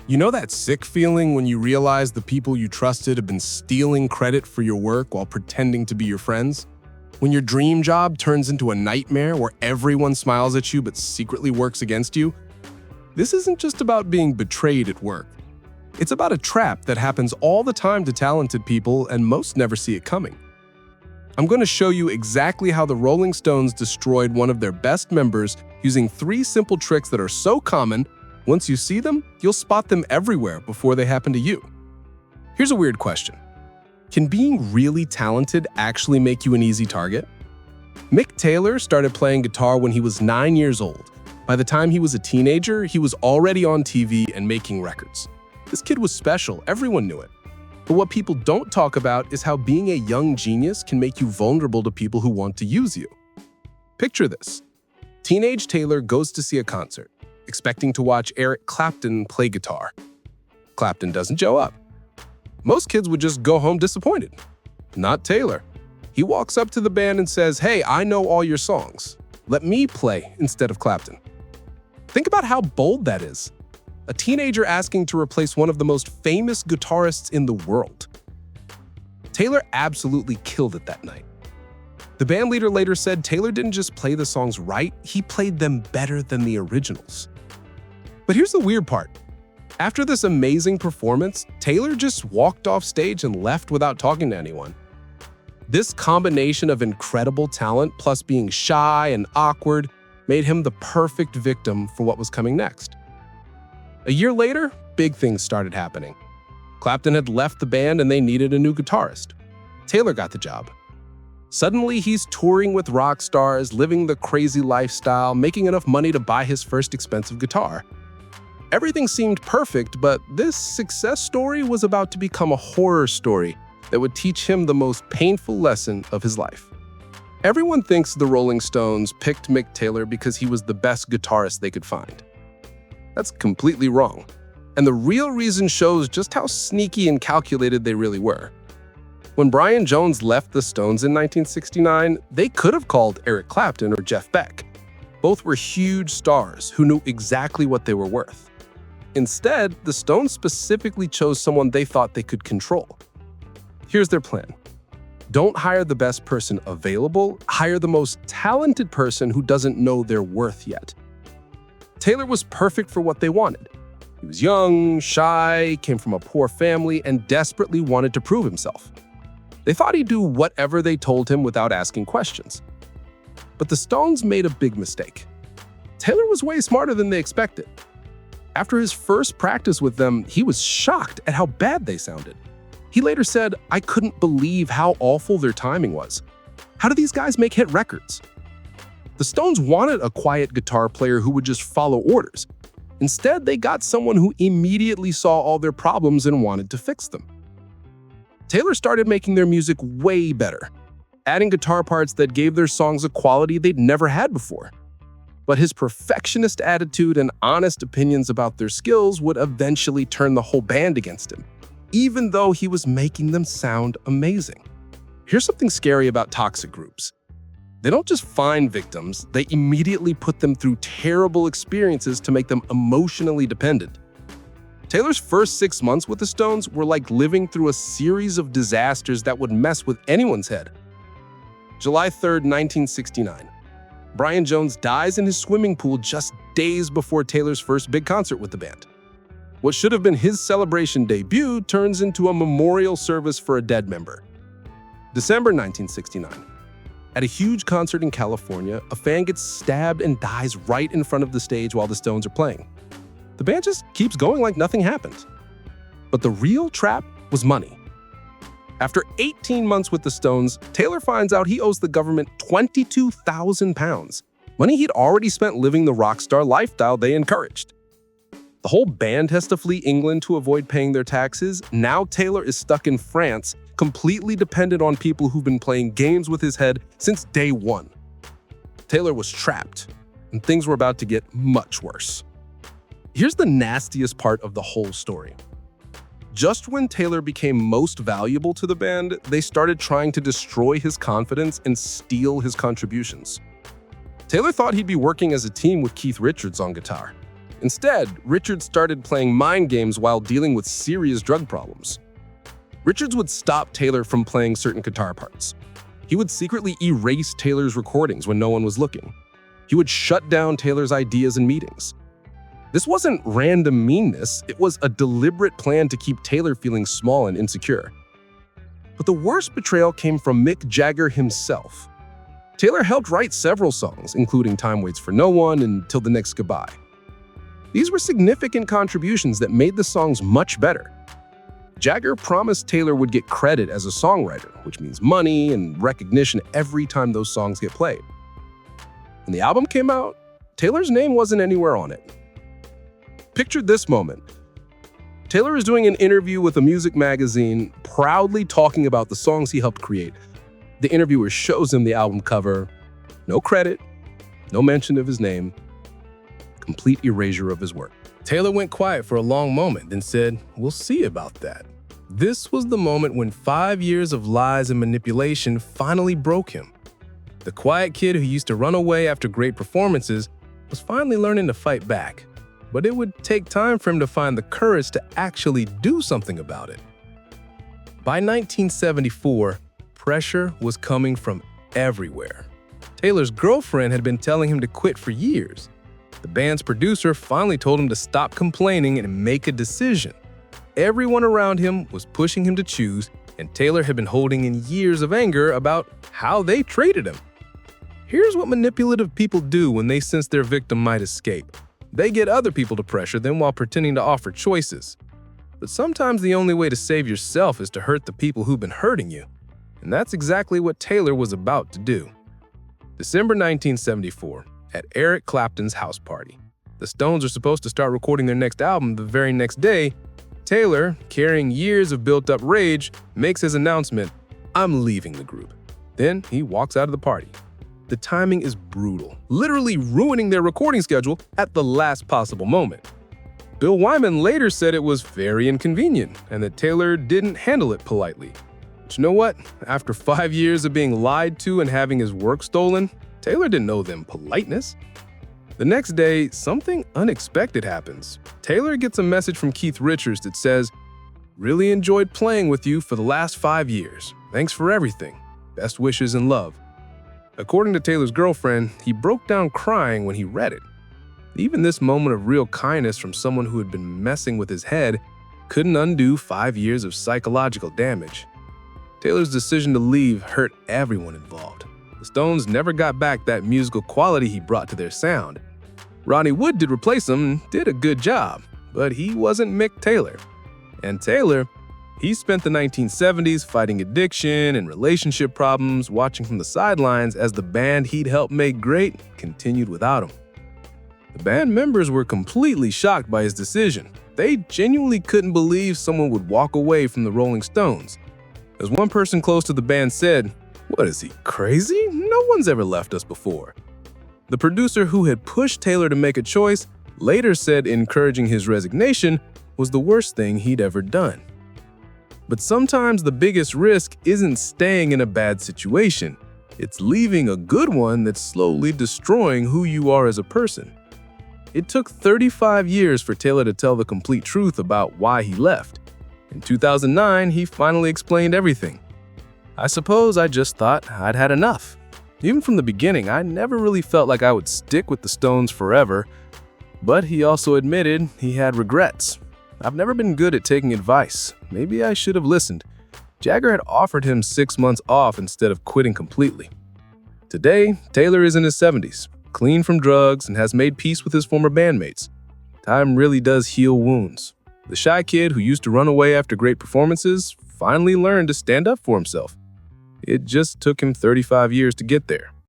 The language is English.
You know that sick feeling when you realize the people you trusted have been stealing credit for your work while pretending to be your friends? When your dream job turns into a nightmare where everyone smiles at you but secretly works against you? This isn't just about being betrayed at work. It's about a trap that happens all the time to talented people and most never see it coming. I'm going to show you exactly how the Rolling Stones destroyed one of their best members using 3 simple tricks that are so common. Once you see them, you'll spot them everywhere before they happen to you. Here's a weird question. Can being really talented actually make you an easy target? Mick Taylor started playing guitar when he was 9 years old. By the time he was a teenager, he was already on TV and making records. This kid was special, everyone knew it. But what people don't talk about is how being a young genius can make you vulnerable to people who want to use you. Picture this. Teenage Taylor goes to see a concert, expecting to watch Eric Clapton play guitar. Clapton doesn't show up. Most kids would just go home disappointed. Not Taylor. He walks up to the band and says, "Hey, I know all your songs. Let me play instead of Clapton." Think about how bold that is. A teenager asking to replace one of the most famous guitarists in the world. Taylor absolutely killed it that night. The band leader later said Taylor didn't just play the songs right, he played them better than the originals. But here's the weird part. After this amazing performance, Taylor just walked off stage and left without talking to anyone. This combination of incredible talent plus being shy and awkward made him the perfect victim for what was coming next. A year later, big things started happening. Clapton had left the band and they needed a new guitarist. Taylor got the job. Suddenly, he's touring with rock stars, living the crazy lifestyle, making enough money to buy his first expensive guitar. Everything seemed perfect, but this success story was about to become a horror story that would teach him the most painful lesson of his life. Everyone thinks the Rolling Stones picked Mick Taylor because he was the best guitarist they could find. That's completely wrong, and the real reason shows just how sneaky and calculated they really were. When Brian Jones left the Stones in 1969, they could have called Eric Clapton or Jeff Beck. Both were huge stars who knew exactly what they were worth. Instead, the Stones specifically chose someone they thought they could control. Here's their plan. Don't hire the best person available, hire the most talented person who doesn't know their worth yet. Taylor was perfect for what they wanted. He was young, shy, came from a poor family, and desperately wanted to prove himself. They thought he'd do whatever they told him without asking questions. But the Stones made a big mistake. Taylor was way smarter than they expected. After his first practice with them, he was shocked at how bad they sounded. He later said, "I couldn't believe how awful their timing was. How do these guys make hit records?" The Stones wanted a quiet guitar player who would just follow orders. Instead, they got someone who immediately saw all their problems and wanted to fix them. Taylor started making their music way better, adding guitar parts that gave their songs a quality they'd never had before. But his perfectionist attitude and honest opinions about their skills would eventually turn the whole band against him, even though he was making them sound amazing. Here's something scary about toxic groups. They don't just find victims, they immediately put them through terrible experiences to make them emotionally dependent. Taylor's first 6 months with the Stones were like living through a series of disasters that would mess with anyone's head. July 3rd, 1969. Brian Jones dies in his swimming pool just days before Taylor's first big concert with the band. What should have been his celebration debut turns into a memorial service for a dead member. December 1969. At a huge concert in California, a fan gets stabbed and dies right in front of the stage while the Stones are playing. The band just keeps going like nothing happened. But the real trap was money. After 18 months with the Stones, Taylor finds out he owes the government £22,000, money he'd already spent living the rock star lifestyle they encouraged. The whole band has to flee England to avoid paying their taxes. Now Taylor is stuck in France, completely dependent on people who've been playing games with his head since day one. Taylor was trapped, and things were about to get much worse. Here's the nastiest part of the whole story. Just when Taylor became most valuable to the band, they started trying to destroy his confidence and steal his contributions. Taylor thought he'd be working as a team with Keith Richards on guitar. Instead, Richards started playing mind games while dealing with serious drug problems. Richards would stop Taylor from playing certain guitar parts. He would secretly erase Taylor's recordings when no one was looking. He would shut down Taylor's ideas in meetings. This wasn't random meanness, it was a deliberate plan to keep Taylor feeling small and insecure. But the worst betrayal came from Mick Jagger himself. Taylor helped write several songs, including Time Waits for No One and Till the Next Goodbye. These were significant contributions that made the songs much better. Jagger promised Taylor would get credit as a songwriter, which means money and recognition every time those songs get played. When the album came out, Taylor's name wasn't anywhere on it. Picture this moment. Taylor is doing an interview with a music magazine, proudly talking about the songs he helped create. The interviewer shows him the album cover. No credit, no mention of his name, complete erasure of his work. Taylor went quiet for a long moment, then said, "We'll see about that." This was the moment when 5 years of lies and manipulation finally broke him. The quiet kid who used to run away after great performances was finally learning to fight back. But it would take time for him to find the courage to actually do something about it. By 1974, pressure was coming from everywhere. Taylor's girlfriend had been telling him to quit for years. The band's producer finally told him to stop complaining and make a decision. Everyone around him was pushing him to choose, and Taylor had been holding in years of anger about how they treated him. Here's what manipulative people do when they sense their victim might escape. They get other people to pressure them while pretending to offer choices. But sometimes the only way to save yourself is to hurt the people who've been hurting you. And that's exactly what Taylor was about to do. December 1974, at Eric Clapton's house party. The Stones are supposed to start recording their next album the very next day. Taylor, carrying years of built-up rage, makes his announcement, "I'm leaving the group." Then he walks out of the party. The timing is brutal, literally ruining their recording schedule at the last possible moment. Bill Wyman later said it was very inconvenient and that Taylor didn't handle it politely. But you know what? After 5 years of being lied to and having his work stolen, Taylor didn't owe them politeness. The next day, something unexpected happens. Taylor gets a message from Keith Richards that says, "Really enjoyed playing with you for the last 5 years. Thanks for everything. Best wishes and love." According to Taylor's girlfriend, he broke down crying when he read it. Even this moment of real kindness from someone who had been messing with his head couldn't undo 5 years of psychological damage. Taylor's decision to leave hurt everyone involved. The Stones never got back that musical quality he brought to their sound. Ronnie Wood did replace him and did a good job, but he wasn't Mick Taylor. And Taylor, he spent the 1970s fighting addiction and relationship problems, watching from the sidelines as the band he'd helped make great continued without him. The band members were completely shocked by his decision. They genuinely couldn't believe someone would walk away from the Rolling Stones. As one person close to the band said, "What is he, crazy? No one's ever left us before." The producer who had pushed Taylor to make a choice later said encouraging his resignation was the worst thing he'd ever done. But sometimes the biggest risk isn't staying in a bad situation. It's leaving a good one that's slowly destroying who you are as a person. It took 35 years for Taylor to tell the complete truth about why he left. In 2009, he finally explained everything. "I suppose I just thought I'd had enough. Even from the beginning, I never really felt like I would stick with the Stones forever." But he also admitted he had regrets. "I've never been good at taking advice. Maybe I should have listened." Jagger had offered him 6 months off instead of quitting completely. Today, Taylor is in his 70s, clean from drugs, and has made peace with his former bandmates. Time really does heal wounds. The shy kid who used to run away after great performances finally learned to stand up for himself. It just took him 35 years to get there.